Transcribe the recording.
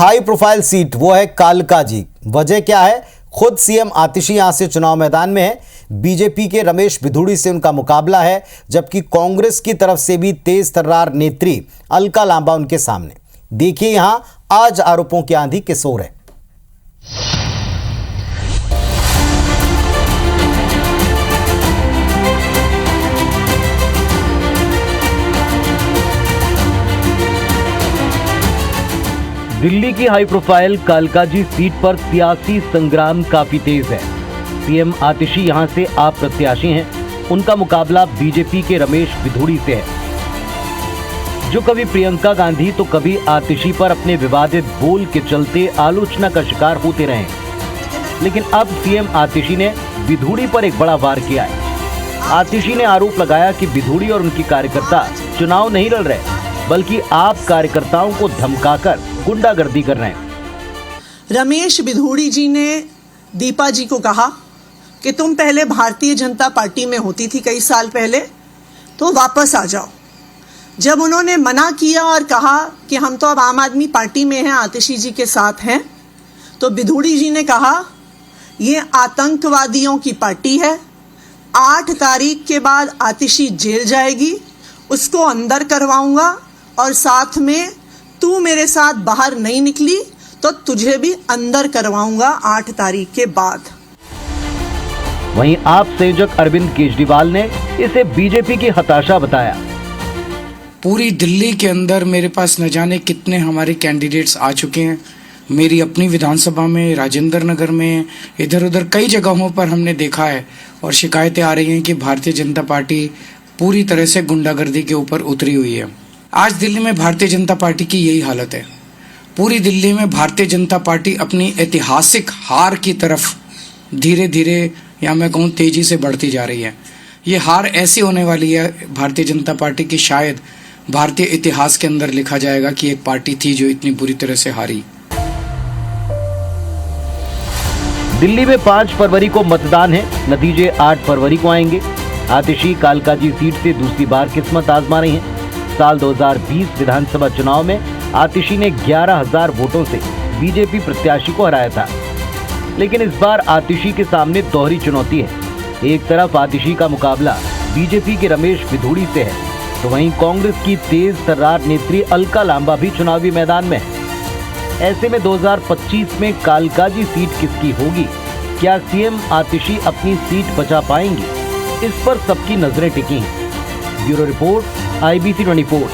High profile seat वो है कालकाजी। वजह क्या है? खुद सीएम आतिशी यहां से चुनाव मैदान में है। बीजेपी के रमेश बिधूड़ी से उनका मुकाबला है, जबकि कांग्रेस की तरफ से भी तेज तर्रार नेत्री अलका लांबा उनके सामने। देखिए यहां आज आरोपों की आंधी किस ओर है। दिल्ली की हाई प्रोफाइल कालकाजी सीट पर सियासी संग्राम काफी तेज है। सीएम आतिशी यहां से आप प्रत्याशी हैं। उनका मुकाबला बीजेपी के रमेश बिधूड़ी से है, जो कभी प्रियंका गांधी तो कभी आतिशी पर अपने विवादित बोल के चलते आलोचना का शिकार होते रहे। लेकिन अब सीएम आतिशी ने बिधूड़ी पर एक बड़ा वार किया है। आतिशी ने आरोप लगाया कि बिधूड़ी और उनकी कार्यकर्ता चुनाव नहीं लड़ रहे, बल्कि आप कार्यकर्ताओं को धमकाकर गुंडागर्दी कर रहे हैं। रमेश बिधूड़ी जी ने दीपा जी को कहा कि तुम पहले भारतीय जनता पार्टी में होती थी कई साल पहले, तो वापस आ जाओ। जब उन्होंने मना किया और कहा कि हम तो अब आम आदमी पार्टी में हैं, आतिशी जी के साथ हैं, तो बिधूड़ी जी ने कहा ये आतंकवादियों की पार्टी है। 8 तारीख के बाद आतिशी जेल जाएगी, उसको अंदर करवाऊंगा और साथ में तू मेरे साथ बाहर नहीं निकली तो तुझे भी अंदर करवाऊंगा 8 तारीख के बाद। वहीं आप संयोजक अरविंद केजरीवाल ने इसे बीजेपी की हताशा बताया। पूरी दिल्ली के अंदर मेरे पास न जाने कितने हमारे कैंडिडेट्स आ चुके हैं। मेरी अपनी विधानसभा में, राजेंद्र नगर में, इधर उधर कई जगहों पर हमने देखा है और शिकायतें आ रही हैं कि भारतीय जनता पार्टी पूरी तरह से गुंडागर्दी के ऊपर उतरी हुई है। आज दिल्ली में भारतीय जनता पार्टी की यही हालत है। पूरी दिल्ली में भारतीय जनता पार्टी अपनी ऐतिहासिक हार की तरफ धीरे धीरे, या मैं कहूँ तेजी से बढ़ती जा रही है। ये हार ऐसी होने वाली है भारतीय जनता पार्टी की, शायद भारतीय इतिहास के अंदर लिखा जाएगा कि एक पार्टी थी जो इतनी बुरी तरह से हारी। दिल्ली में 5 फरवरी को मतदान है, नतीजे 8 फरवरी को आएंगे। आतिशी कालकाजी सीट से दूसरी बार किस्मत आजमा रही हैं। साल 2020 विधानसभा चुनाव में आतिशी ने 11,000 वोटों से बीजेपी प्रत्याशी को हराया था। लेकिन इस बार आतिशी के सामने दोहरी चुनौती है। एक तरफ आतिशी का मुकाबला बीजेपी के रमेश बिधूड़ी से है, तो वहीं कांग्रेस की तेज तर्रार नेत्री अलका लांबा भी चुनावी मैदान में है। ऐसे में 2025 में कालकाजी सीट किसकी होगी? क्या सीएम आतिशी अपनी सीट बचा पाएंगी? इस पर सबकी नजरें टिकी हैं। Bureau report, IBC 24।